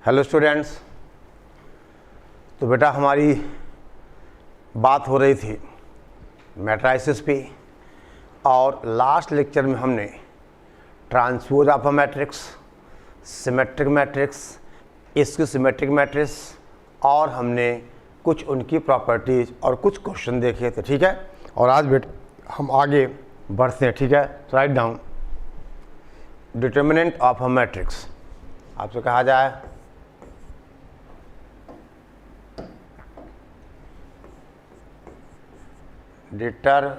Hello students. तो बेटा हमारी बात हो रही थी मैट्राइसिस पे, और लास्ट लेक्चर में हमने transpose of a matrix, symmetric matrix, इसकी सिमेट्रिक मैट्रिक्स और हमने कुछ उनकी प्रॉपर्टीज़ और कुछ क्वेश्चन देखे थे। ठीक है, और आज बेटा हम आगे बढ़ते हैं। ठीक है, तो right down determinant of a matrix. आपसे कहा जाए डिटर्मिनेंट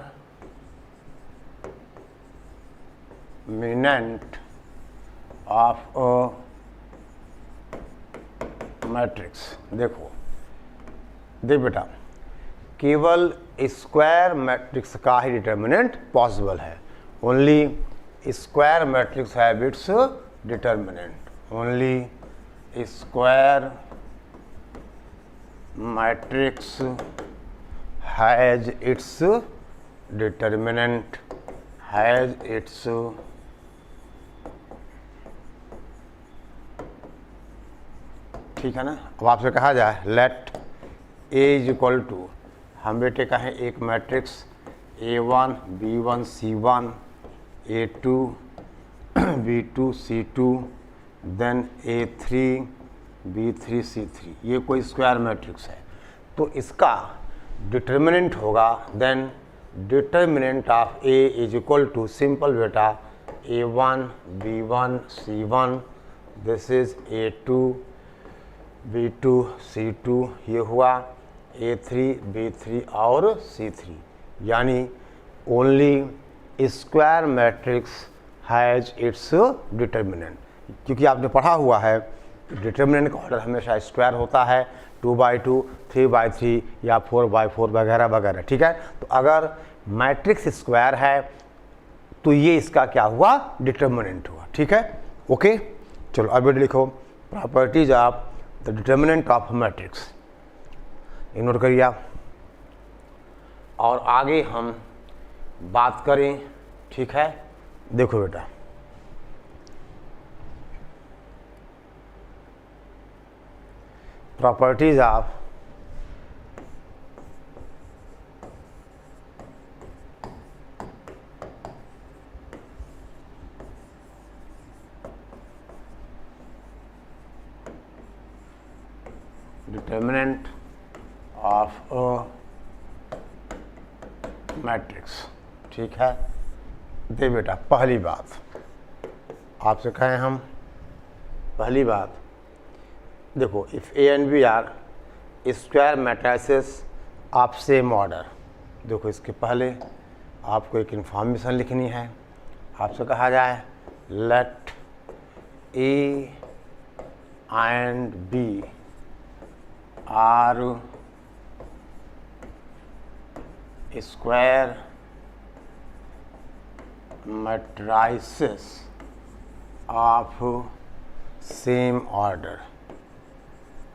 ऑफ अ मैट्रिक्स। देख बेटा, केवल स्क्वायर मैट्रिक्स का ही डिटर्मिनेंट पॉसिबल है। Only square matrix have its determinant. Only square matrix has its determinant, has its ठीक है ना। अब आपसे कहा जाए let A is equal to, हम बेटे कहें एक matrix A1 B1 C1 A2 B2 C2 then A3 B3 C3, ये कोई स्क्वायर मैट्रिक्स है। तो इसका डिटर्मिनेंट होगा then determinant of A is equal to simple बेटा A1 B1 C1, this is A2 B2 C2, ये हुआ A3 B3 और C3। यानी only square matrix has its determinant. क्योंकि आपने पढ़ा हुआ है डिटर्मिनेंट का ऑर्डर हमेशा स्क्वायर होता है, 2/2 3/3 या 4/4 वगैरह वगैरह। ठीक है, तो अगर मैट्रिक्स स्क्वायर है तो ये इसका क्या हुआ, डिटर्मिनेंट हुआ। ठीक है, ओके। चलो अब लिखो properties of the determinant of matrix, ignore करिए आप, और आगे हम बात करें। ठीक है, देखो बेटा properties of determinant of a matrix. ठीक है, दे बेटा पहली बात आपसे कहें हम, पहली बात देखो, if A and B are square matrices of same order. देखो इसके पहले आपको एक इन्फॉर्मेशन लिखनी है। आपसे कहा जाए let A and B are square matrices of same order,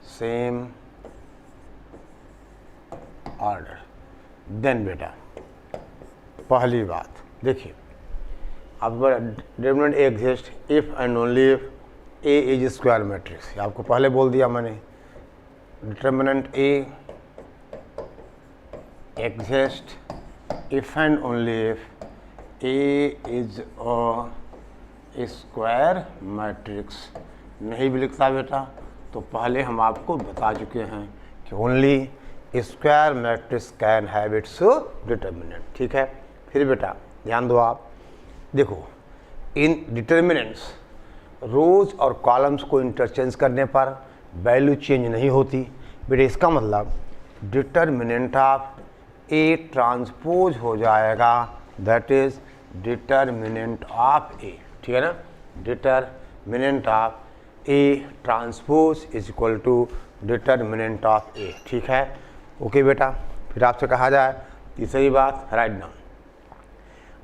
same order. Then बेटा पहली बात देखिए, अब determinant exist if and only if A is square matrix. आपको पहले बोल दिया मैंने, determinant A exist if and only if A is a square matrix. नहीं भी लिखता बेटा तो पहले हम आपको बता चुके हैं कि only square matrix can have its determinant. ठीक है, फिर बेटा ध्यान दो आप, देखो इन डिटर्मिनेंट्स रोज और कॉलम्स को इंटरचेंज करने पर वैल्यू चेंज नहीं होती। बेटा इसका मतलब डिटर्मिनेंट ऑफ ए ट्रांसपोज हो जाएगा, that is determinant of A. ठीक है ना, determinant of A transpose is equal to determinant of A. ठीक है, ओके बेटा। फिर आपसे कहा जाए तीसरी बात, write down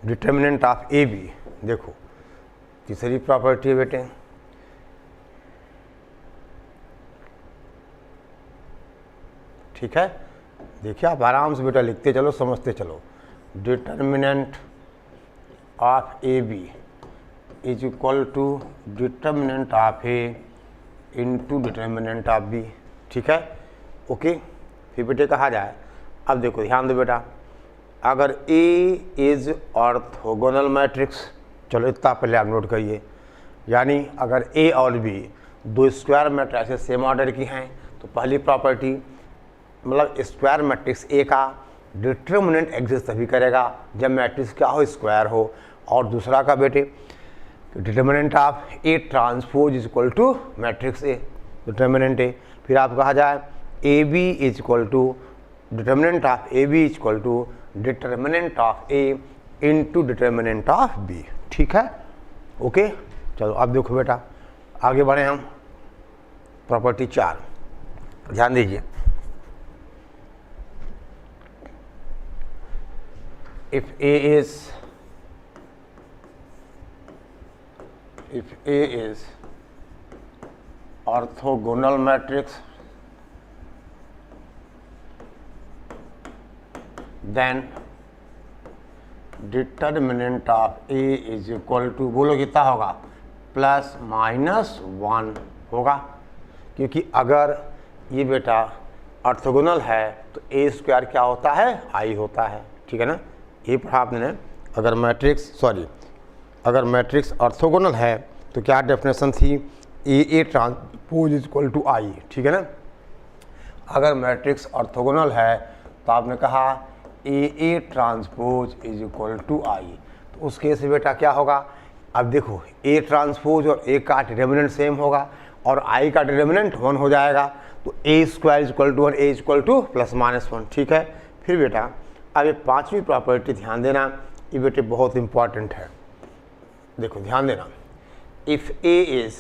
determinant of A B. देखो तीसरी प्रॉपर्टी है बेटे, ठीक है। देखिए आप आराम से बेटा लिखते चलो, समझते चलो। Determinant of A B is equal to determinant of A into determinant of B. ठीक है, ओके। फिर बेटे कहा जाए, अब देखो ध्यान दो बेटा, अगर ए इज ऑर्थोगोनल मैट्रिक्स, चलो इतना पहले आप नोट करिए, यानी अगर ए और बी दो स्क्वायर मैट्रिक्स सेम ऑर्डर की हैं तो पहली प्रॉपर्टी मतलब स्क्वायर मैट्रिक्स ए का डिटर्मिनेंट एग्जिस्ट तभी करेगा जब मैट्रिक्स क्या हो, स्क्वायर हो। और दूसरा का बेटे determinant of A transpose is equal to matrix A, determinant A. फिर आप कहा जाए A B is equal to determinant of A B is equal to determinant of A into determinant of B. ठीक है, ओके। चलो अब देखो बेटा, आगे बढ़े हम। प्रॉपर्टी 4 ध्यान दीजिए, if A is orthogonal matrix, then determinant of A is equal to, बोलो कितना होगा, ±1 होगा, क्योंकि अगर ये बेटा ऑर्थोगोनल है तो ए स्क्वायर क्या होता है, आई होता है। ठीक है ना, ये पढ़ा आपने। अगर मैट्रिक्स ऑर्थोगोनल है तो क्या डेफिनेशन थी, A transpose is equal to I. ठीक है ना, अगर मैट्रिक्स ऑर्थोगोनल है तो आपने कहा A transpose is equal to I. तो उस केस में बेटा क्या होगा, अब देखो ए ट्रांसपोज और ए का डिटर्मिनेंट सेम होगा और आई का डिटर्मिनेंट 1 हो जाएगा, तो A square is equal to 1, A is equal to ±1। ठीक है, फिर बेटा अब ये 5वीं प्रॉपर्टी ध्यान देना, ये बेटे बहुत इंपॉर्टेंट है। देखो ध्यान देना, if A is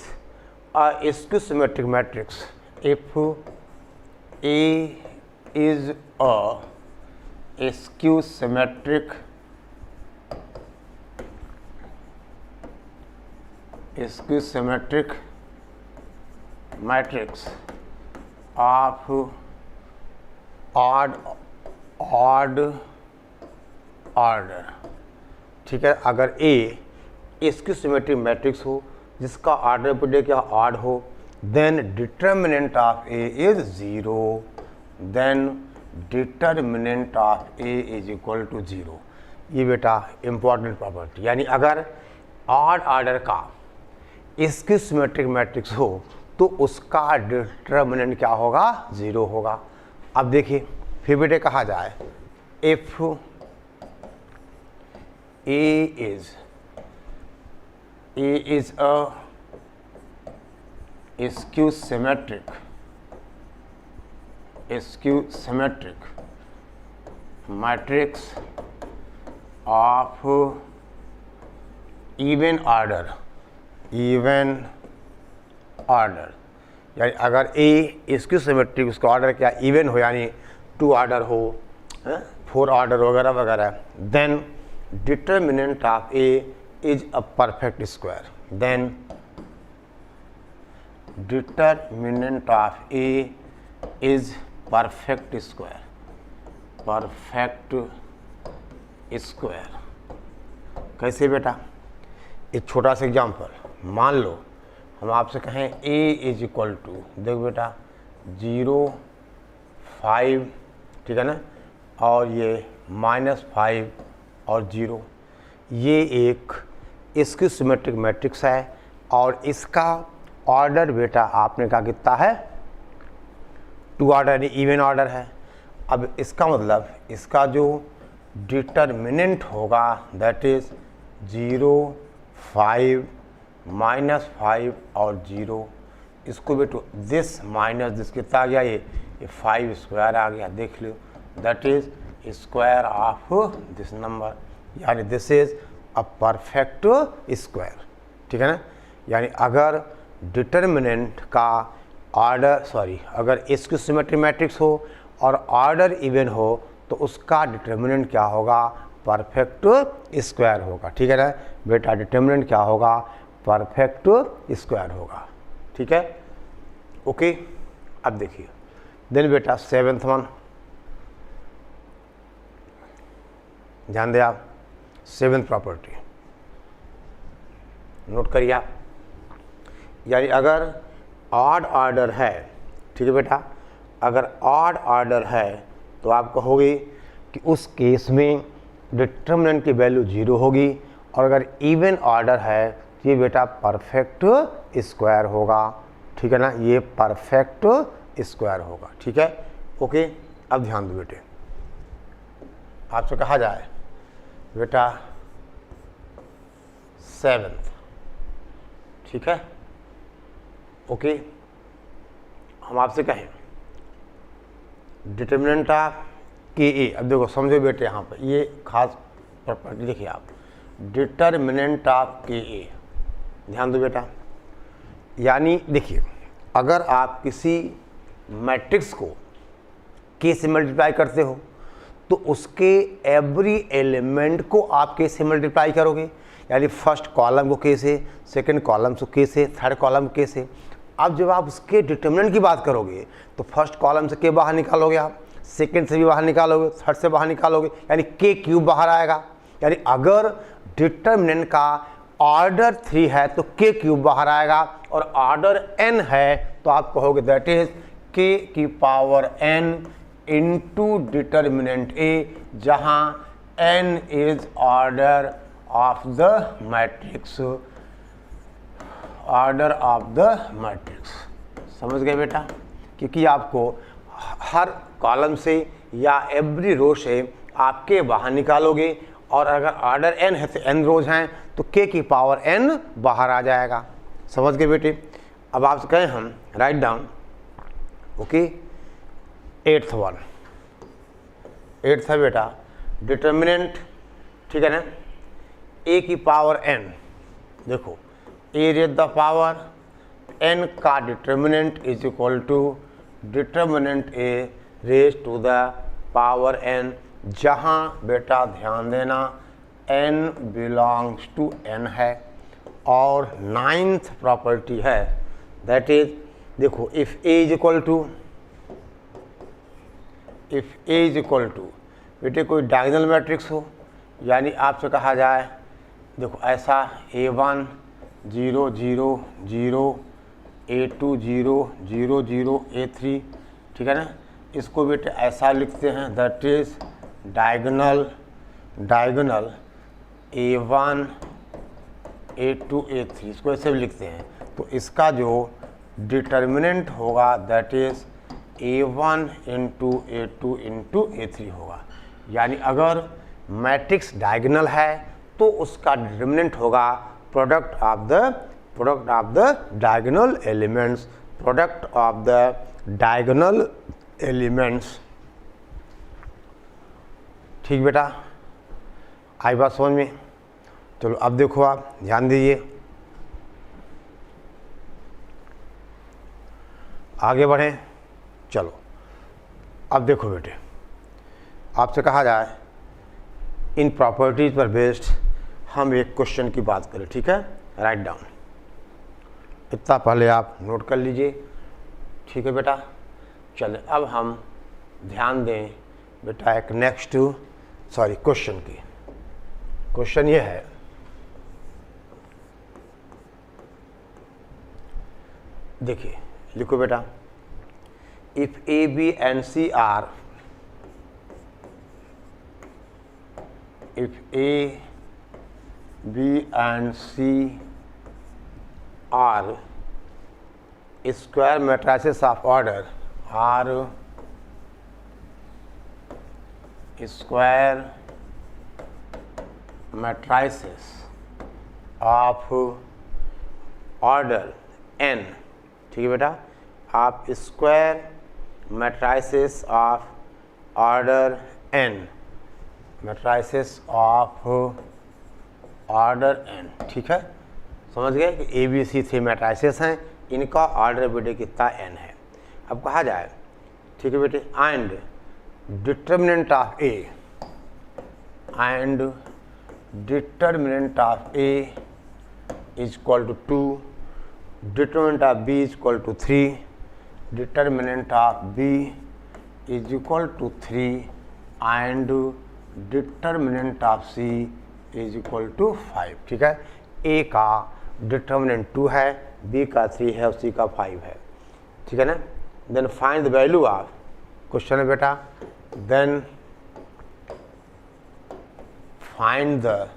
a skew symmetric matrix, if A is a skew symmetric matrix of odd order. ठीक है, अगर ए स्क्यू सिमेट्रिक मैट्रिक्स हो जिसका ऑर्डर बेटे क्या ऑड हो, then determinant of A is 0, then determinant of A is equal to 0। ये बेटा इंपॉर्टेंट प्रॉपर्टी, यानी अगर ऑड ऑर्डर का स्क्यू सिमेट्रिक मैट्रिक्स हो तो उसका डिटर्मिनेंट क्या होगा, 0 होगा। अब देखिए फिर बेटे कहा जाए, if A is a skew symmetric matrix of even order, यानी अगर ए स्क्यू सिमेट्रिक उसका ऑर्डर क्या इवन हो, यानी 2 ऑर्डर हो, 4 ऑर्डर वगैरह वगैरह, then determinant of A is a perfect square, then determinant of A is perfect square. कैसे बेटा, एक छोटा सा एग्जाम्पल, मान लो हम आपसे कहें a इज इक्वल टू, देखो बेटा 0, 5, ठीक है ना, और ये -5 और 0, ये एक स्क्यू सिमेट्रिक मैट्रिक्स है और इसका ऑर्डर बेटा आपने कहा कितना है, 2 ऑर्डर यानी इवन ऑर्डर है। अब इसका मतलब इसका जो डिटर्मिनेंट होगा दैट इज 0, 5, -5 और 0, इसको बेटो दिस माइनस दिस कितना आ गया, ये 5 स्क्वायर आ गया, देख लो, that is square of this number, यानी this is a perfect square. ठीक है ना, यानी अगर डिटर्मिनेंट का ऑर्डर अगर स्क्यू सिमेट्रिक मैट्रिक्स हो और ऑर्डर इवन हो तो उसका डिटर्मिनेंट क्या होगा, परफेक्ट स्क्वायर होगा। ठीक है ना बेटा, डिटर्मिनेंट क्या होगा, परफेक्ट स्क्वायर होगा। ठीक है, ओके। अब देखिए देन बेटा 7th वन, ध्यान दे आप, 7th प्रॉपर्टी नोट करिए आप, यानी अगर ऑड ऑर्डर है, ठीक है बेटा, अगर ऑड ऑर्डर है तो आप कहोगे कि उस केस में डिटर्मिनेंट की वैल्यू 0 होगी, और अगर इवन ऑर्डर है तो ये बेटा परफेक्ट स्क्वायर होगा, ठीक है ना, ये परफेक्ट स्क्वायर होगा, ठीक है। ओके, अब ध्यान दो बेटे, आपसे कहा जाए बेटा 7th, ठीक है। ओके, हम आपसे कहें डिटर्मिनेंट ऑफ के ए, अब देखो समझो बेटे, यहाँ पर ये खास प्रॉपर्टी देखिए आप, डिटर्मिनेंट ऑफ के ए, ध्यान दो बेटा, यानी देखिए अगर आप किसी मैट्रिक्स को के से मल्टीप्लाई करते हो तो उसके एवरी एलिमेंट को आप के से मल्टीप्लाई करोगे, यानी फर्स्ट कॉलम को के से, सेकंड कॉलम को के से, थर्ड कॉलम के से। अब जब आप उसके डिटर्मिनेंट की बात करोगे तो फर्स्ट कॉलम से के बाहर निकालोगे, आप सेकंड से भी बाहर निकालोगे, थर्ड से बाहर निकालोगे, यानी के क्यूब बाहर आएगा। यानी अगर डिटर्मिनेंट का ऑर्डर 3 है तो के क्यूब बाहर आएगा, और ऑर्डर n है तो आप कहोगे दैट इज के की पावर n इंटू डिटर्मिनेंट ए, जहाँ n is order of the matrix, order of the matrix. समझ गए बेटा, क्योंकि आपको हर कॉलम से या एवरी रो से आपके बाहर निकालोगे, और अगर ऑर्डर n है तो n रोज हैं तो k की पावर n बाहर आ जाएगा। समझ गए बेटे। अब आपसे कहें हम write down, okay, 8th one, 8th है बेटा डिटर्मिनेंट, ठीक है ना, a की पावर n, देखो a raise the power n का determinant is equal to determinant a raise to the power n, जहाँ बेटा ध्यान देना n बिलोंग्स टू n है। और 9th प्रॉपर्टी है दैट इज, देखो if a is equal to बेटे कोई डायगोनल मैट्रिक्स हो, यानी आपसे कहा जाए देखो ऐसा A1 0 0 0 A2 0 0 0 A3, ठीक है ना, इसको बेटे ऐसा लिखते हैं that is diagonal A1 A2 A3, इसको ऐसे भी लिखते हैं। तो इसका जो डिटर्मिनेंट होगा that is A1 into A2 into A3 होगा। यानी अगर मैट्रिक्स डायगोनल है तो उसका डिटर्मिनेंट होगा product of the diagonal elements, product of the diagonal elements. ठीक बेटा, आई बात समझ में? चलो अब देखो, आप ध्यान दीजिए, आगे बढ़ें। चलो अब देखो बेटे, आपसे कहा जाए इन प्रॉपर्टीज पर बेस्ड हम एक क्वेश्चन की बात करें, ठीक है, राइट डाउन। इतना पहले आप नोट कर लीजिए, ठीक है बेटा। चले अब हम ध्यान दें बेटा एक नेक्स्ट क्वेश्चन की। क्वेश्चन ये है, देखिए लिखो बेटा, if A B and C are, if A, B and C are square matrices of order, are square matrices of order n, ठीक है बेटा, आप square matrices of order n, matrices of order n, ठीक है। समझ गए कि ए B सी 3 matrices हैं, इनका ऑर्डर बेटे कितना n है। अब कहा जाए, ठीक है बेटे, and determinant of A is equal to 2, determinant of B is equal to 3, determinant of B is equal to 3 and determinant of C is equal to 5, ठीक है। ए का डिटर्मिनेंट 2 है, बी का 3 है और सी का 5 है। ठीक है ना। Then find the value of, question है बेटा, then find the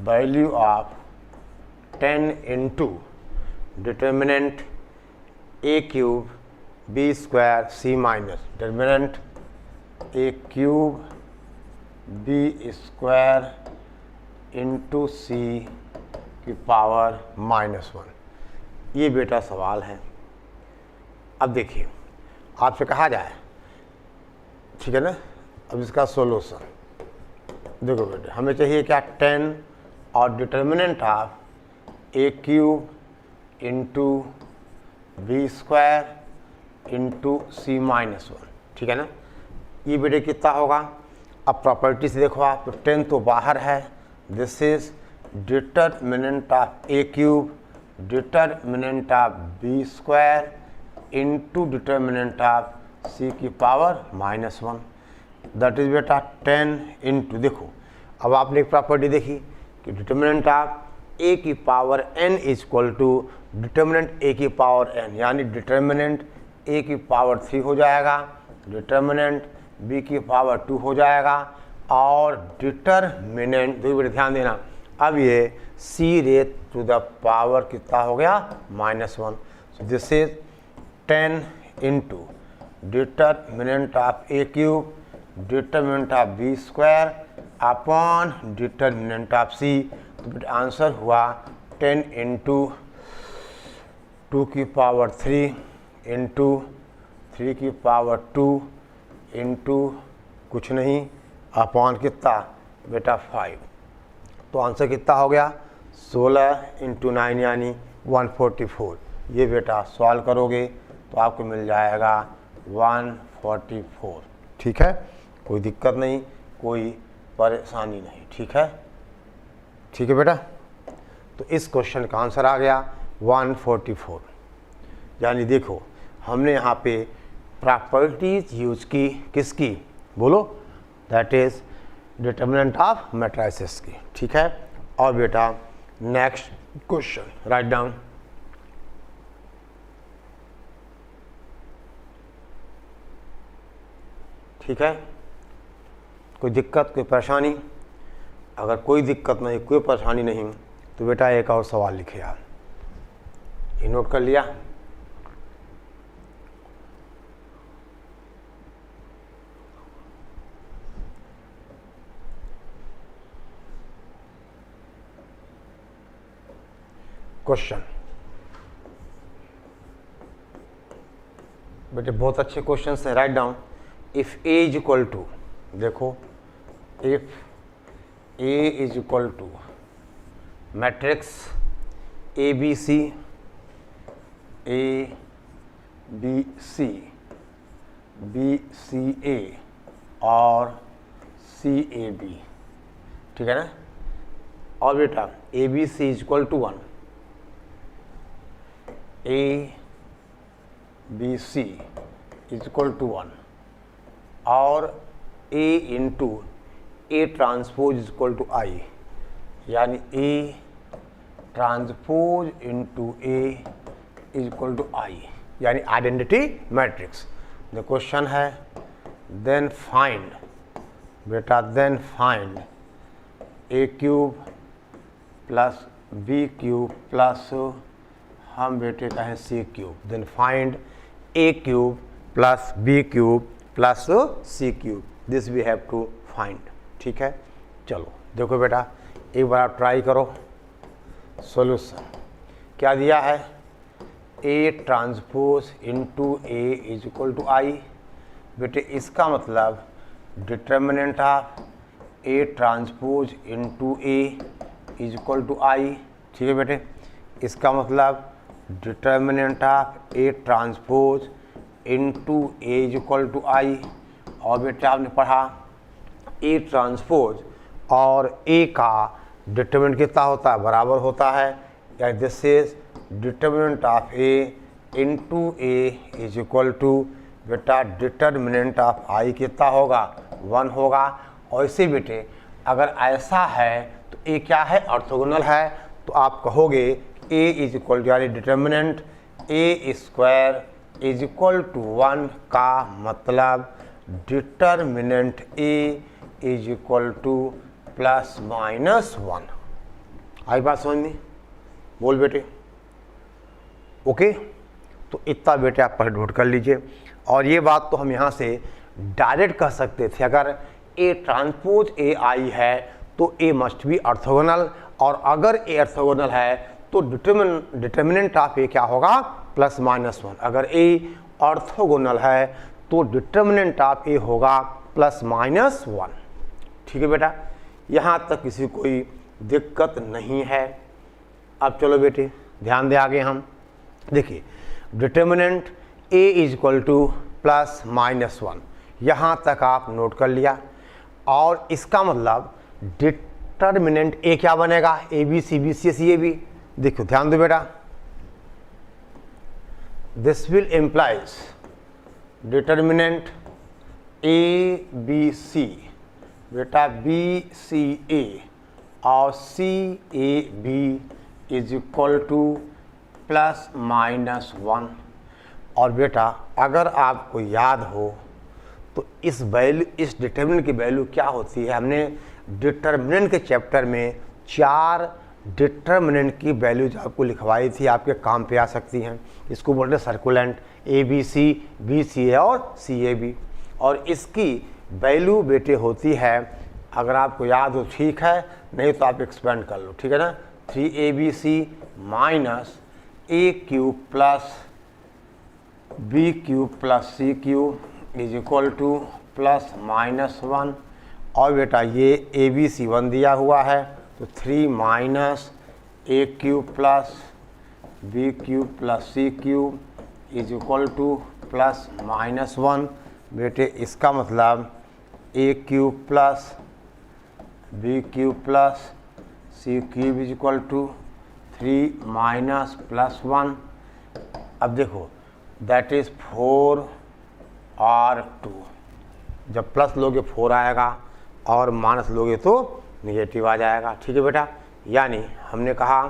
value of 10 into determinant a cube b square c minus determinant a cube b square into c की पावर -1। ये बेटा सवाल है। अब देखिए आपसे कहा जाए, ठीक है ना, अब इसका सोल्यूशन देखो बेटा, हमें चाहिए क्या, 10 और determinant of A cube into B square into C -1, ठीक है ना। ये बेटे कितना होगा, अब प्रॉपर्टी से देखो आप, तो 10 तो बाहर है, this is determinant of A cube determinant of B square into determinant of C की पावर -1, दैट इज बेटा 10 इंटू, देखो अब आपने एक प्रॉपर्टी देखी कि डिटर्मिनेंट ऑफ ए की power n is equal to determinant A की पावर n, यानी डिटर्मिनेंट ए की पावर 3 हो जाएगा, डिटर्मिनेंट बी की पावर 2 हो जाएगा, और डिटर्मिनेंट, देखो ध्यान देना, अब ये C raise to the power कितना हो गया, -1। So this is 10 into determinant of A cube determinant of B square upon determinant of C, तो आंसर हुआ 10 इंटू 2 की पावर 3 इंटू 3 की पावर 2 इंटू कुछ नहीं अपॉन कितना बेटा 5, तो आंसर कितना हो गया 16 इंटू 9 यानी 144। ये बेटा सॉल्व करोगे तो आपको मिल जाएगा 144, ठीक है, कोई दिक्कत नहीं, कोई परेशानी नहीं, ठीक है, ठीक है बेटा। तो इस क्वेश्चन का आंसर आ गया 144, यानी देखो हमने यहाँ पे प्रॉपर्टीज यूज की, किसकी बोलो, that is determinant of matrices की, ठीक है। और बेटा नेक्स्ट क्वेश्चन राइट डाउन, ठीक है, कोई दिक्कत कोई परेशानी, अगर कोई दिक्कत नहीं कोई परेशानी नहीं तो बेटा एक और सवाल लिखे आप, ये नोट कर लिया। क्वेश्चन बेटे बहुत अच्छे क्वेश्चन हैं, write down. If A is equal to, देखो if A is equal to matrix A B C B C A और सी ए बी, ठीक है ना, और बेटा A B C is equal to 1, A B C is equal to 1 और A into A transpose is equal to I, यानी A transpose into A is equal to I, यानी identity matrix. The question है then find, बेटा then find A cube plus B cube plus हम बेटे कहें C cube, then find A cube plus B cube plus C cube, this we have to find, ठीक है। चलो देखो बेटा एक बार आप ट्राई करो, सॉल्यूशन क्या दिया है, A transpose into A is equal to I, बेटे इसका मतलब determinant of A transpose into A is equal to I, ठीक है बेटे, इसका मतलब determinant of A transpose into A is equal to I, और बेटा आपने पढ़ा ए ट्रांसपोज और ए का डिटर्मिनेंट कितना होता है, बराबर होता है, या this is determinant of A into A is equal to बेटा डिटर्मिनेंट ऑफ आई कितना होगा 1 होगा। और इसे बेटे अगर ऐसा है तो ए क्या है, ऑर्थोगोनल है, तो आप कहोगे ए इज इक्वल टू, यानी determinant A square is equal to 1 का मतलब determinant A is equal to plus minus 1। आई बात समझ में? बोल बेटे। ओके, तो इतना बेटे आप पहले नोट कर लीजिए। और ये बात तो हम यहाँ से डायरेक्ट कह सकते थे, अगर ए ट्रांसपोज ए आई है तो ए मस्ट बी ऑर्थोगोनल, और अगर ए ऑर्थोगोनल है तो डिटर्मिनेंट ऑफ ए क्या होगा? Plus minus 1। अगर ए ऑर्थोगोनल है तो डिटर्मिनेंट ऑफ ए होगा प्लस माइनस 1। ठीक है बेटा, यहाँ तक किसी कोई दिक्कत नहीं है। अब चलो बेटे ध्यान दे आगे हम देखिए, determinant A is equal to plus minus 1, यहाँ तक आप नोट कर लिया। और इसका मतलब डिटर्मिनेंट ए क्या बनेगा? A B C B C C A B. देखो ध्यान दो बेटा, this will implies determinant A B C, बेटा बी सी ए और C A B is equal to plus minus 1। और बेटा अगर आपको याद हो तो इस वैल्यू, इस डिटर्मिनेंट की वैल्यू क्या होती है? हमने डिटर्मिनेंट के चैप्टर में 4 डिटर्मिनेंट की वैल्यूज आपको लिखवाई थी, आपके काम पे आ सकती हैं। इसको बोलते हैं circulant, A B C, B C A और सी ए बी। और इसकी वैल्यू बेटे होती है, अगर आपको याद हो ठीक है, नहीं तो आप एक्सपेंड कर लो, ठीक है ना? 3abc minus A cube plus B cube plus C cube is equal to plus minus 1। और बेटा ये ए बी सी 1 दिया हुआ है, तो 3 minus A cube plus B cube plus C cube is equal to plus minus 1। बेटे इसका मतलब A cube plus B cube plus C cube is equal to 3 minus plus 1। अब देखो दैट इज़ 4 और 2, जब प्लस लोगे 4 आएगा और माइनस लोगे तो नेगेटिव आ जाएगा। ठीक है बेटा, यानी हमने कहा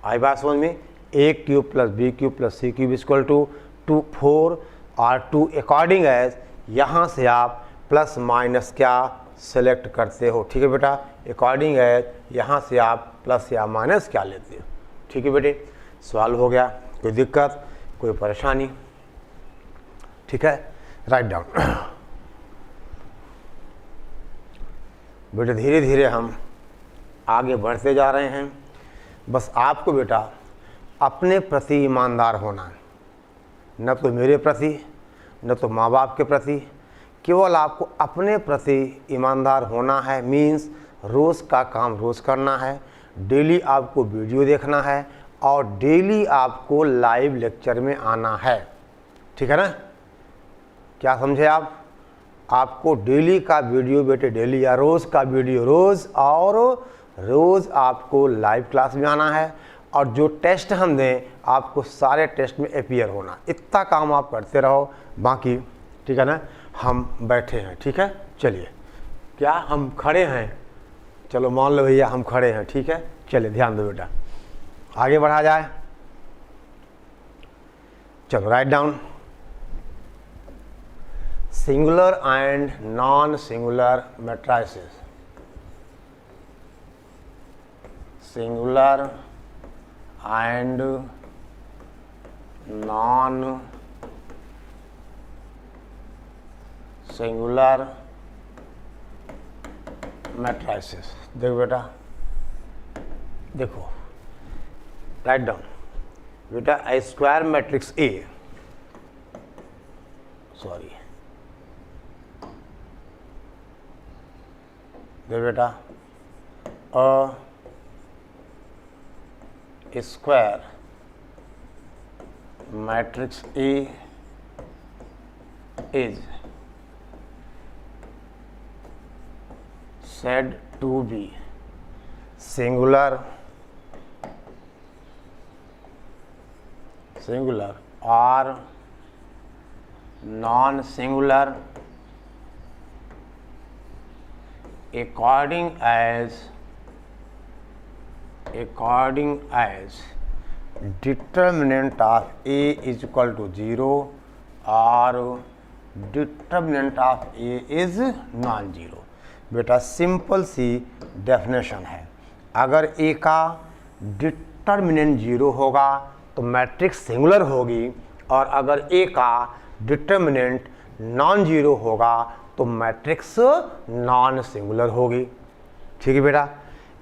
आई बात समझ में, A cube plus B cube plus C cube equal to 4 और 2 अकॉर्डिंग एज, यहाँ से आप प्लस माइनस क्या सेलेक्ट करते हो। ठीक है बेटा, अकॉर्डिंग एज यहाँ से आप प्लस या माइनस क्या लेते हो। ठीक है बेटे, सवाल हो गया? कोई दिक्कत, कोई परेशानी? ठीक है, राइट डाउन। बेटे धीरे धीरे हम आगे बढ़ते जा रहे हैं। बस आपको बेटा अपने प्रति ईमानदार होना है, न तो मेरे प्रति न तो माँ बाप के प्रति, केवल आपको अपने प्रति ईमानदार होना है। मीन्स रोज़ का काम रोज़ करना है, डेली आपको वीडियो देखना है और डेली आपको लाइव लेक्चर में आना है। ठीक है ना? क्या समझे आप? आपको डेली का वीडियो बेटे डेली, या रोज़ का वीडियो रोज़, और रोज़ आपको लाइव क्लास में आना है। और जो टेस्ट हम दें आपको सारे टेस्ट में अपीयर होना। इतना काम आप करते रहो, बाकी ठीक है ना? हम बैठे हैं, ठीक है? चलिए, क्या हम खड़े हैं? चलो मान लो भैया हम खड़े हैं, ठीक है? चलिए ध्यान दो बेटा, आगे बढ़ा जाए। चलो write down, singular and non singular matrices. Singular and non singular matrices. देखो बेटा, देखो राइट डाउन बेटा, A square matrix A, sorry देखो बेटा, a square matrix A is said to be singular or non-singular according as determinant of A is equal to 0 और determinant of A is non zero. बेटा simple सी definition है, अगर ए का determinant 0 होगा तो मैट्रिक्स सिंगुलर होगी, और अगर ए का डिटर्मिनेंट नॉन जीरो होगा तो मैट्रिक्स नॉन सिंगुलर होगी। ठीक है बेटा,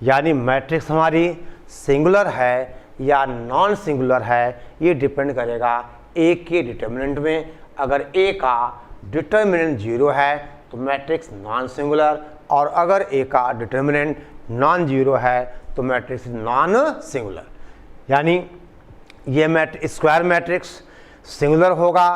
यानी मैट्रिक्स हमारी सिंगुलर है या नॉन सिंगुलर है, ये डिपेंड करेगा ए के डिटर्मिनेंट में। अगर ए का डिटर्मिनेंट 0 है तो मैट्रिक्स नॉन सिंगुलर, और अगर ए का डिटर्मिनेंट नॉन जीरो है तो मैट्रिक्स नॉन सिंगुलर। यानी ये स्क्वायर मैट्रिक्स सिंगुलर होगा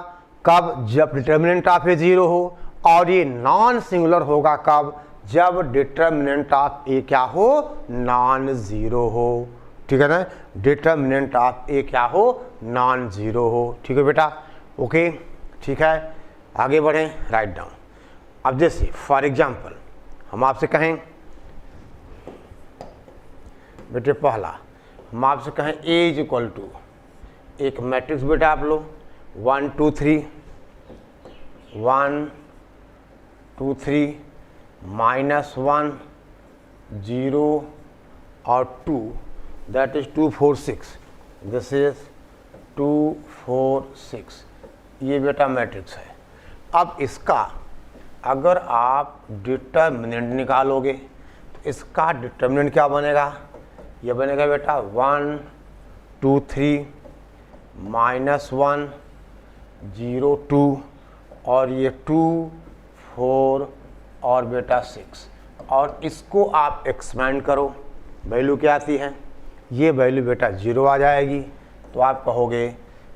कब, जब डिटर्मिनेंट ऑफ ए 0 हो, और ये नॉन सिंगुलर होगा कब, जब डिटर्मिनेंट ऑफ ए क्या हो, नॉन जीरो हो। ठीक है ना, डिटर्मिनेंट ऑफ ए क्या हो, नॉन जीरो हो। ठीक है बेटा, ओके ठीक है, आगे बढ़ें, राइट डाउन। अब जैसे फॉर एग्जांपल हम आपसे कहें बेटे, पहला हम आपसे कहें ए इज इक्वल टू एक मैट्रिक्स बेटा आप लो 1 2 3 1 2 3 -1 0 और 2, दैट इज 2 4 6, दिस इज 2 4 6, ये बेटा मैट्रिक्स है। अब इसका अगर आप डिटर्मिनेंट निकालोगे तो इसका डिटर्मिनेंट क्या बनेगा, ये बनेगा बेटा 1 2 3 -1 0 2 और ये 2 4 और बेटा 6, और इसको आप एक्सपेंड करो, वैल्यू क्या आती है, ये वैल्यू बेटा 0 आ जाएगी। तो आप कहोगे,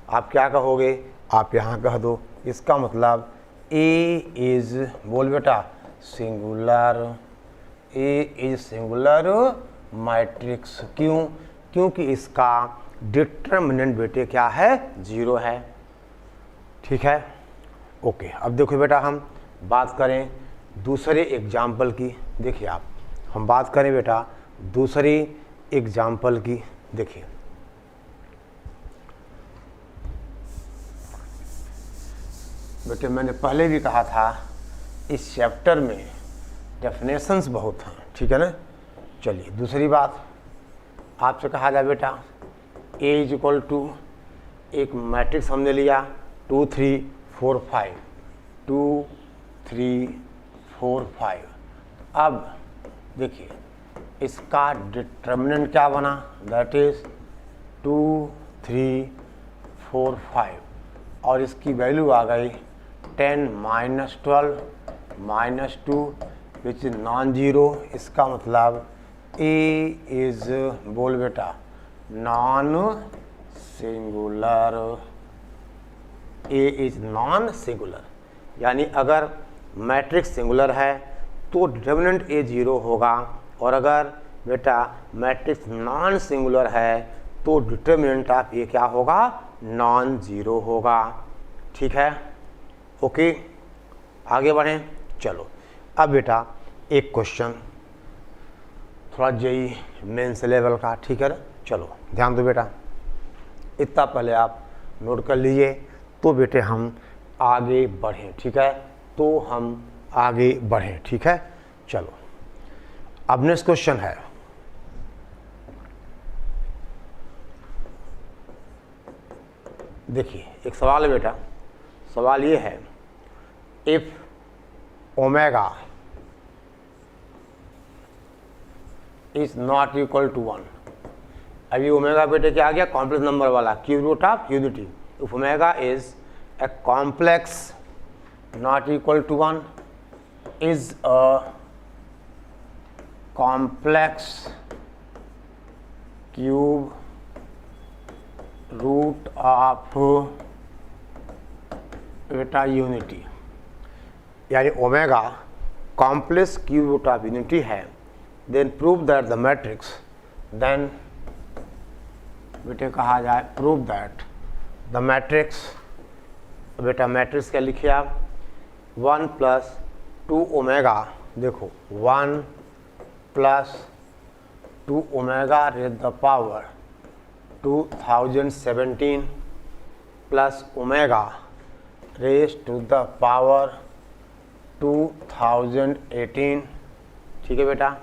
आप क्या कहोगे, आप यहाँ कह दो, इसका मतलब ए इज, बोल बेटा, singular, A is singular matrix. क्यों, क्योंकि इसका डिटर्मिनेंट बेटे क्या है, 0 है। ठीक है, ओके। अब देखो बेटा, हम बात करें दूसरे एग्जाम्पल की। देखिए आप, हम बात करें बेटा दूसरी एग्जाम्पल की। देखिए बेटे, मैंने पहले भी कहा था इस चैप्टर में डेफिनेशंस बहुत हैं। ठीक है ना, चलिए दूसरी बात आपसे कहा जाए बेटा, ए इज इक्वल टू एक मैट्रिक्स हमने लिया 2 3 4 5 2 3 4 5। अब देखिए इसका डिटर्मिनेंट क्या बना, दैट इज 2 3 4 5, और इसकी वैल्यू आ गई 10 -12 -2 विच इज नॉन जीरो। इसका मतलब ए इज, बोल बेटा, non singular, A is non singular. यानी अगर मैट्रिक्स सिंगुलर है तो डिटर्मिनेंट ए 0 होगा, और अगर बेटा मैट्रिक्स नॉन सिंगुलर है तो डिटर्मिनेंट ऑफ ए क्या होगा, नॉन जीरो होगा। ठीक है, ओके, आगे बढ़ें। चलो अब बेटा एक क्वेश्चन थोड़ा जेई मेंस लेवल का। ठीक है ना, चलो ध्यान दो बेटा, इतना पहले आप नोट कर लीजिए तो बेटे हम आगे बढ़ें। ठीक है, तो हम आगे बढ़ें। ठीक है, चलो अब नेक्स्ट क्वेश्चन है, देखिए एक सवाल है बेटा, सवाल ये है, if omega is not equal to 1। अभी ओमेगा बेटे क्या आ गया, कॉम्प्लेक्स नंबर वाला, cube root of unity. If omega is a complex not equal to 1 is a complex cube root of beta unity। यानी omega complex cube root of unity है, then prove that the matrix, then बेटे कहा जाए prove that the matrix, बेटा matrix क्या लिखिए आप, 1 + 2 omega, देखो 1 + 2 omega raise the power 2017 plus omega raise to the power 2018, ठीक है बेटा,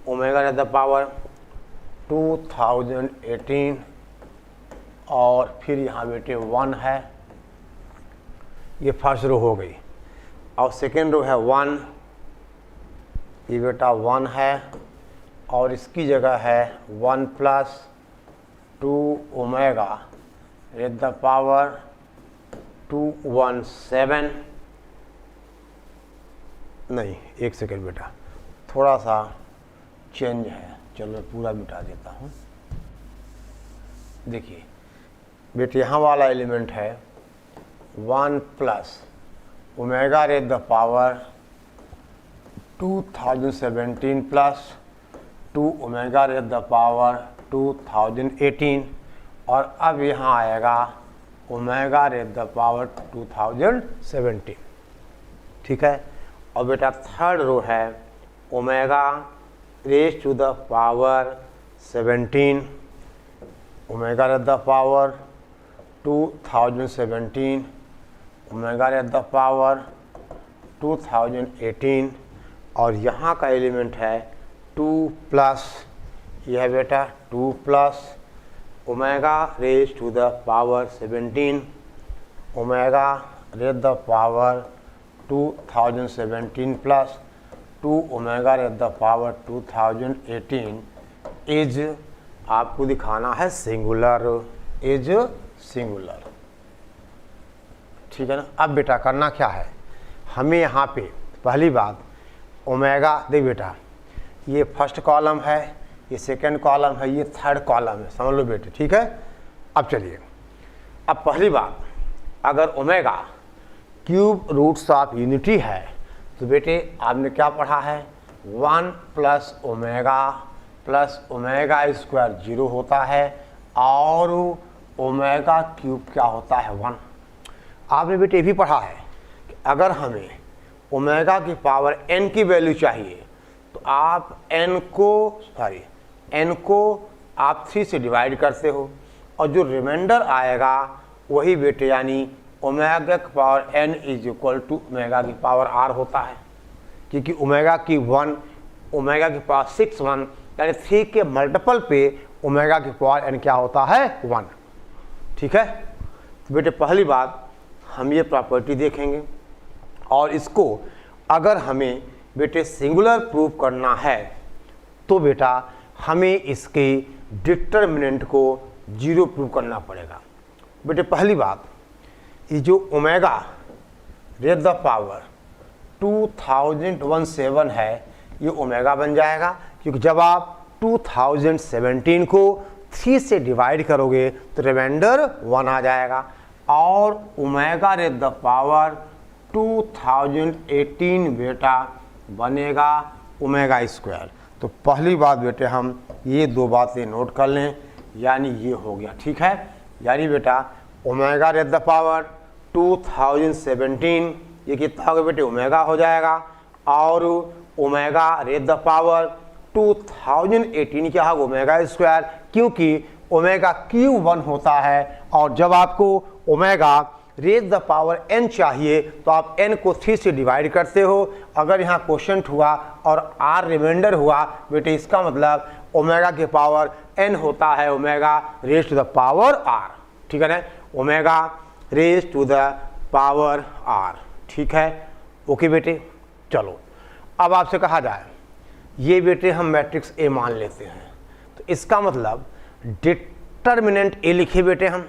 ओमेगा रेज द पावर 2018 और फिर यहाँ बेटे 1 है, ये फर्स्ट रो हो गई। और सेकेंड रो है 1, ये बेटा 1 है और इसकी जगह है 1 plus 2 omega raise the power 217, नहीं एक सेकेंड बेटा, थोड़ा सा चेंज है, चलो मैं पूरा मिटा देता हूँ। देखिए बेटे यहाँ वाला एलिमेंट है 1 plus omega raise the power 2017 plus 2 omega raise the power 2018 और अब यहाँ आएगा ओमेगा रेज द पावर 2017, ठीक है। और बेटा थर्ड रो है omega raise to the power 17, omega raise the power 2017, omega raise the power 2018 और यहाँ का एलिमेंट है 2 प्लस, यह है बेटा 2 plus omega raise to the power 17, omega raise the power 2017 plus 2 omega raise the power 2018 is, आपको दिखाना है सिंगुलर, इज सिंगुलर, ठीक है ना। अब बेटा करना क्या है, हमें यहाँ पे पहली बात ओमेगा, देख बेटा ये फर्स्ट कॉलम है, ये सेकंड कॉलम है, ये थर्ड कॉलम है, समझ लो बेटे, ठीक है। अब चलिए, अब पहली बात, अगर omega cube roots of unity है तो बेटे आपने क्या पढ़ा है, 1 प्लस ओमेगा स्क्वायर 0 होता है और ओमेगा क्यूब क्या होता है 1। आपने बेटे ये भी पढ़ा है कि अगर हमें ओमेगा की पावर n की वैल्यू चाहिए तो आप n को आप 3 से डिवाइड करते हो और जो रिमाइंडर आएगा वही बेटे यानी ओमेगा की power n is equal to omega की पावर r होता है, क्योंकि ओमेगा की 1 ओमेगा की पावर 6 1 यानी 3 के मल्टीपल पे ओमेगा की पावर n क्या होता है 1, ठीक है। तो बेटे पहली बात हम ये प्रॉपर्टी देखेंगे और इसको अगर हमें बेटे सिंगुलर प्रूव करना है तो बेटा हमें इसके डिटर्मिनेंट को 0 प्रूव करना पड़ेगा। बेटे पहली बात, ये जो ओमेगा रेज द पावर 2017 है ये ओमेगा बन जाएगा, क्योंकि जब आप 2017 को 3 से डिवाइड करोगे तो रिमाइंडर 1 आ जाएगा और ओमेगा रेज द पावर 2018 बेटा बनेगा ओमेगा स्क्वायर। तो पहली बात बेटे हम ये दो बातें नोट कर लें, यानी ये हो गया, ठीक है। यानी बेटा ओमेगा रेज द पावर 2017 ये कितना होगा बेटे ओमेगा हो जाएगा और ओमेगा रेज द पावर 2018 क्या होगा ओमेगा स्क्वायर, क्योंकि ओमेगा क्यूब 1 होता है और जब आपको omega raise the power n चाहिए तो आप n को 3 से डिवाइड करते हो। अगर यहाँ क्वोशंट हुआ और r रिमाइंडर हुआ बेटे इसका मतलब ओमेगा के पावर n होता है omega raise to the power r, ठीक है ना, omega raise to the power r, ठीक है। ओके बेटे, चलो अब आपसे कहा जाए ये बेटे हम मैट्रिक्स A मान लेते हैं तो इसका मतलब डिटर्मिनेंट A लिखे बेटे हम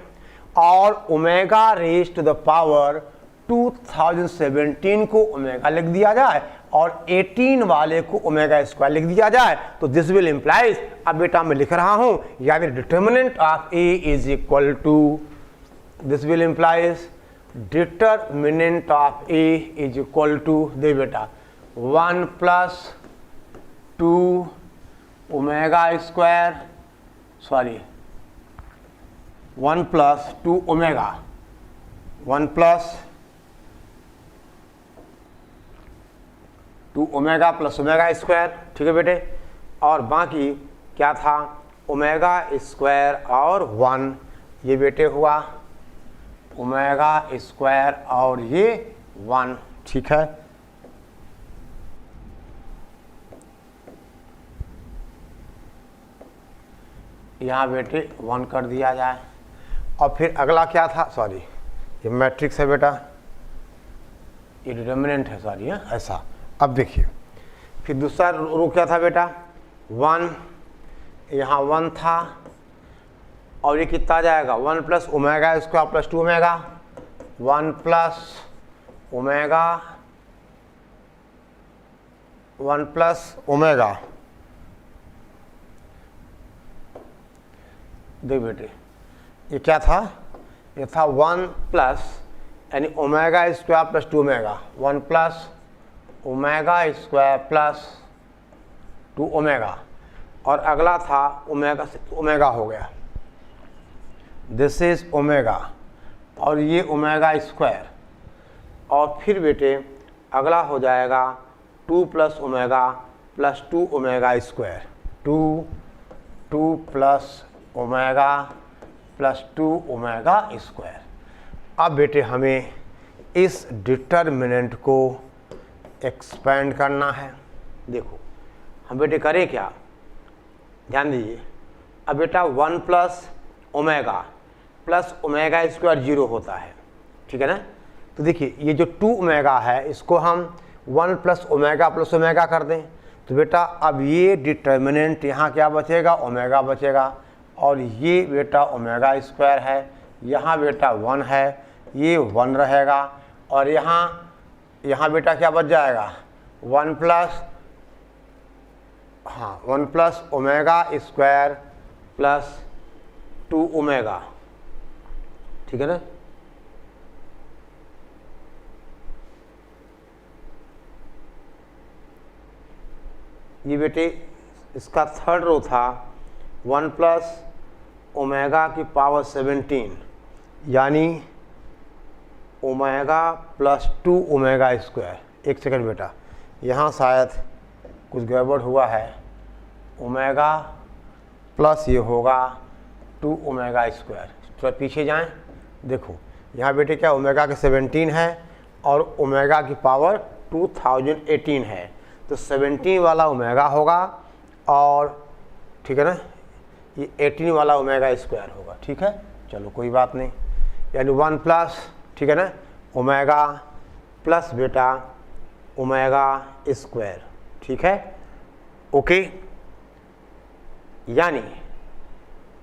और omega raise to the power 2017 को ओमेगा लिख दिया जाए और 18 वाले को ओमेगा स्क्वायर लिख दिया जाए तो दिस विल इम्प्लाइज, अब बेटा मैं लिख रहा हूं यानी determinant of A is equal to, this will implies determinant of A is equal to, दे बेटा 1 plus 2 omega square, sorry 1 plus 2 omega, 1 plus 2 omega plus omega square, ठीक है बेटे। और बाकी क्या था ओमेगा स्क्वायर और 1, ये बेटे हुआ ओमेगा स्क्वायर और ये 1, ठीक है। यहाँ बेटे 1 कर दिया जाए। और फिर अगला क्या था, सॉरी ये मैट्रिक्स है बेटा, ये डिटर्मिनेंट है, सॉरी है ऐसा। अब देखिए फिर दूसरा रो क्या था बेटा, 1, यहाँ 1 था और ये कितना आ जाएगा 1 plus omega square plus 2 omega, 1 plus omega, 1 plus omega. देख बेटे ये क्या था, ये था 1 प्लस यानी omega square plus 2 omega, 1 plus omega square plus 2 omega, और अगला था ओमेगा से ओमेगा हो गया, दिस इज ओमेगा, और ये ओमेगा स्क्वायर। और फिर बेटे अगला हो जाएगा 2 plus omega plus 2 omega square, 2 plus omega plus 2 omega square. अब बेटे हमें इस डिटर्मिनेंट को एक्सपेंड करना है। देखो हम बेटे करें क्या, ध्यान दीजिए। अब बेटा 1 प्लस ओमेगा स्क्वायर 0 होता है, ठीक है ना। तो देखिए ये जो 2 ओमेगा है इसको हम 1 प्लस ओमेगा कर दें, तो बेटा अब ये डिटर्मिनेंट यहाँ क्या बचेगा, ओमेगा बचेगा, और ये बेटा ओमेगा स्क्वायर है, यहाँ बेटा 1 है, ये 1 रहेगा, और यहाँ बेटा क्या बच जाएगा 1 plus omega square plus 2 omega, ठीक है ना। ये बेटे इसका थर्ड रो था 1 प्लस ओमेगा की पावर 17 यानी ओमेगा प्लस 2 ओमेगा स्क्वायर। एक सेकंड बेटा, यहाँ शायद कुछ गड़बड़ हुआ है, ओमेगा प्लस ये होगा 2 ओमेगा स्क्वायर। थोड़ा पीछे जाएं, देखो यहाँ बेटे क्या ओमेगा के 17 है और ओमेगा की पावर 2018 है, तो 17 वाला ओमेगा होगा और ठीक है ना, ये 18 वाला ओमेगा स्क्वायर होगा, ठीक है। चलो कोई बात नहीं, यानी 1 प्लस, ठीक है ना, ओमेगा प्लस बेटा ओमेगा स्क्वायर, ठीक है, ओके। यानी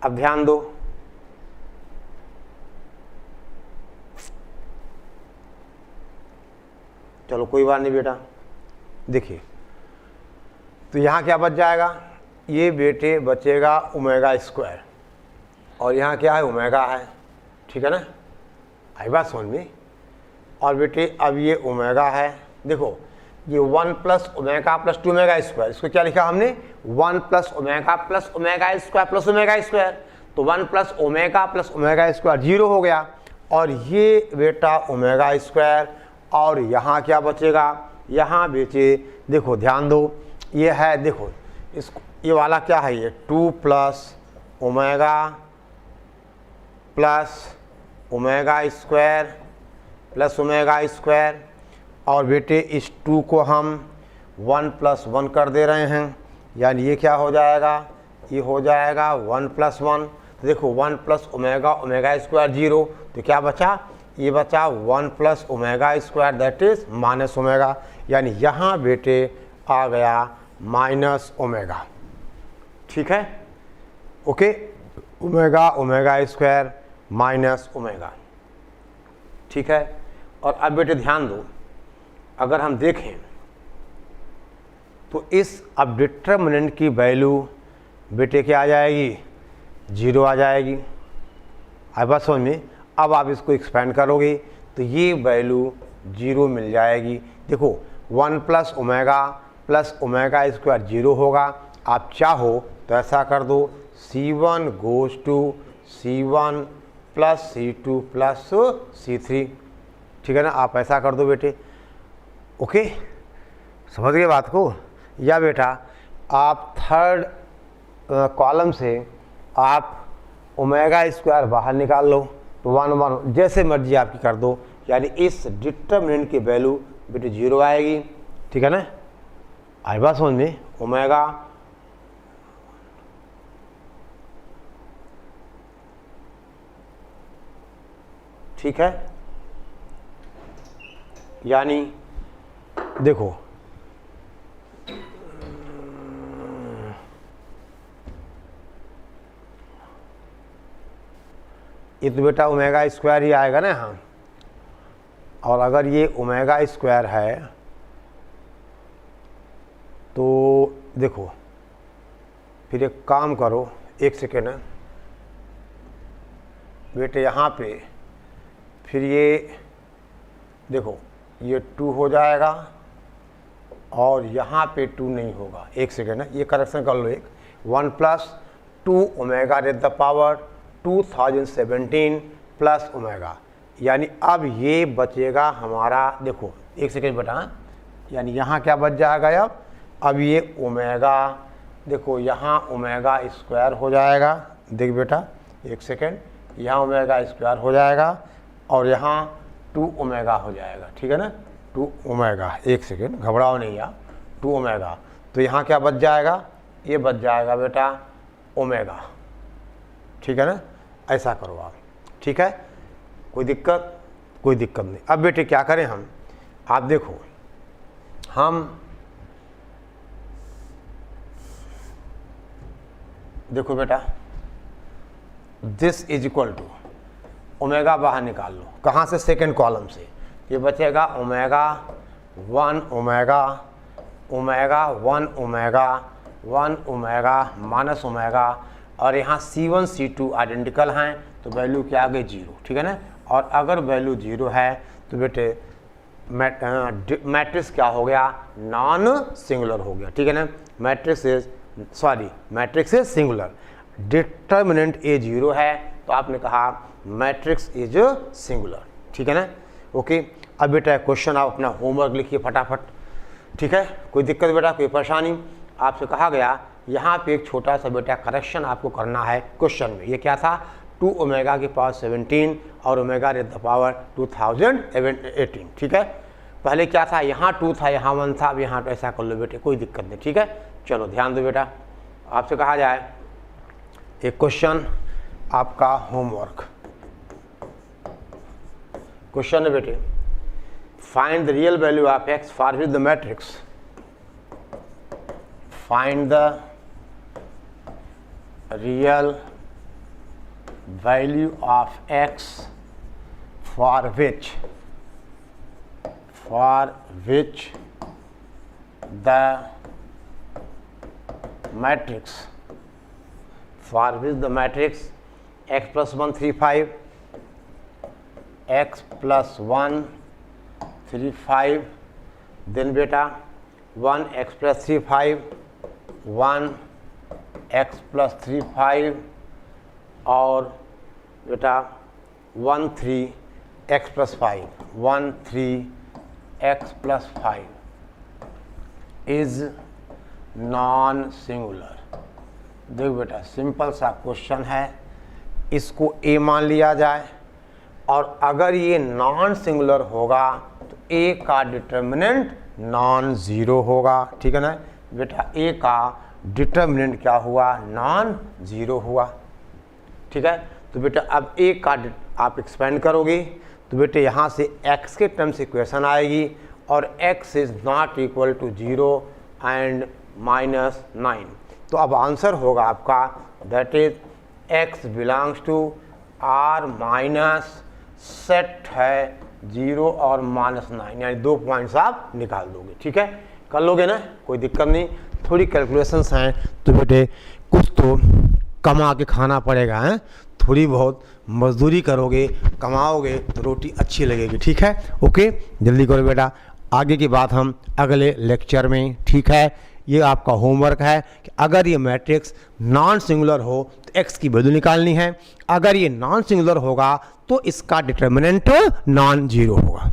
अब ध्यान दो, चलो कोई बात नहीं बेटा, देखिए तो यहाँ क्या बच जाएगा, ये बेटे बचेगा ओमेगा स्क्वायर और यहाँ क्या है ओमेगा है, ठीक है ना, आई बात समझ में। और बेटे अब ये ओमेगा है, देखो ये 1 plus omega plus 2 omega square, इसको क्या लिखा हमने 1 plus omega square plus omega square, तो 1 प्लस ओमेगा स्क्वायर 0 हो गया, और ये बेटा ओमेगा स्क्वायर, और यहाँ क्या बचेगा, यहाँ बेचे देखो ध्यान दो, ये है देखो इसको, ये वाला क्या है, ये 2 plus omega square plus omega square, और बेटे इस 2 को हम 1 प्लस 1 कर दे रहे हैं, यानी ये क्या हो जाएगा, ये हो जाएगा 1 प्लस 1। तो देखो 1 प्लस ओमेगा स्क्वायर 0, तो क्या बचा, ये बचा 1 plus omega square that is minus omega, यानी यहाँ बेटे आ गया माइनस ओमेगा, ठीक है, okay. Omega square minus omega, ठीक है। और अब बेटे ध्यान दो, अगर हम देखें तो इस अब डिटर्मिनेंट की वैल्यू बेटे क्या आ जाएगी, 0 आ जाएगी, आई बात समझ में। अब आप इसको एक्सपेंड करोगे तो ये वैल्यू 0 मिल जाएगी। देखो 1 प्लस ओमेगा स्क्वायर 0 होगा, आप चाहो तो ऐसा कर दो C1 goes to C1 plus C2 plus C3, ठीक है ना, आप ऐसा कर दो बेटे, ओके, समझ गए बात को। या बेटा आप थर्ड कॉलम से आप ओमेगा स्क्वायर बाहर निकाल लो, तो 1 1 जैसे मर्जी आपकी कर दो, यानी इस डिटर्मिनेंट की वैल्यू बेटे 0 आएगी। ठीक है ना, आई बात समझ में? ओमेगा ठीक है, यानी देखो ये तो बेटा ओमेगा स्क्वायर ही आएगा ना यहाँ, और अगर ये ओमेगा स्क्वायर है तो देखो फिर एक काम करो, एक सेकेंड है बेटे, यहाँ पे फिर ये देखो ये 2 हो जाएगा और यहाँ पे 2 नहीं होगा। एक सेकेंड है, ये करेक्शन कर लो। एक 1 + 2 omega raise the power 2017 plus omega, यानी अब ये बचेगा हमारा, देखो एक सेकेंड बेटा, यानी यहाँ क्या बच जाएगा अब ये ओमेगा, देखो यहाँ ओमेगा स्क्वायर हो जाएगा। देख बेटा एक सेकेंड, यहाँ ओमेगा स्क्वायर हो जाएगा और यहाँ 2 ओमेगा हो जाएगा। ठीक है ना, 2 ओमेगा, एक सेकेंड घबराओ नहीं यार, 2 ओमेगा, तो यहाँ क्या बच जाएगा, ये बच जाएगा बेटा ओमेगा। ठीक है ना, ऐसा करो आप। ठीक है, कोई दिक्कत? कोई दिक्कत नहीं। अब बेटे क्या करें हम, आप देखो हम देखो बेटा this is equal to omega बाहर निकाल लो, कहाँ से? सेकेंड कॉलम से। ये बचेगा omega 1 omega omega 1 omega 1 omega minus omega, और यहाँ C1 C2 आइडेंटिकल हैं तो वैल्यू क्या आ गई 0। ठीक है ना, और अगर वैल्यू 0 है तो बेटे मैट्रिक्स क्या हो गया, नॉन सिंगुलर हो गया। ठीक है ना, मैट्रिक्स इज सिंगुलर, डिटर्मिनेंट ए 0 है तो आपने कहा मैट्रिक्स इज सिंगुलर। ठीक है ना, ओके। अब बेटा क्वेश्चन आप अपना होमवर्क लिखिए फटाफट। ठीक है, कोई दिक्कत बेटा, कोई परेशानी? आपसे कहा गया यहाँ पे एक छोटा सा बेटा करेक्शन आपको करना है क्वेश्चन में। ये क्या था, 2 ओमेगा की पावर 17 और ओमेगा रेज़ द पावर 2018। ठीक है, पहले क्या था, यहाँ 2 था, यहाँ 1 था, अब यहाँ तो ऐसा कर लो बेटे, कोई दिक्कत नहीं। ठीक है, चलो ध्यान दो बेटा, आपसे कहा जाए एक क्वेश्चन आपका होमवर्क। क्वेश्चन है बेटे, find the real value of x for which the matrix, find the real value of x for which the matrix x plus 1 3 5 x plus 1 3 5, then beta 1 x plus 3 5 1 x plus 3 5 और बेटा 1 3 x plus 5 1 3 x plus 5 is non singular. देख बेटा simple सा question है, इसको a मान लिया जाए और अगर ये नॉन सिंगुलर होगा तो a का डिटर्मिनेंट नॉन ज़ीरो होगा। ठीक है ना बेटा, a का डिटर्मिनेंट क्या हुआ, नॉन ज़ीरो हुआ। ठीक है, तो बेटा अब a का आप एक्सपेंड करोगे तो बेटे यहाँ से x के टर्म से इक्वेशन आएगी और x is not equal to 0 and -9। तो अब आंसर होगा आपका that is x belongs to r minus set है 0 और -9, यानी 2 पॉइंट्स आप निकाल दोगे। ठीक है, कर लोगे ना, कोई दिक्कत नहीं। थोड़ी कैलकुलेशंस हैं तो बेटे कुछ तो कमा के खाना पड़ेगा, हैं थोड़ी बहुत मजदूरी करोगे कमाओगे तो रोटी अच्छी लगेगी। ठीक है, ओके, जल्दी करो बेटा, आगे की बात हम अगले लेक्चर में। ठीक है, ये आपका होमवर्क है कि अगर ये मैट्रिक्स नॉन सिंगुलर हो तो x की वैल्यू निकालनी है, अगर ये नॉन सिंगुलर होगा तो इसका डिटर्मिनेंट नॉन जीरो होगा।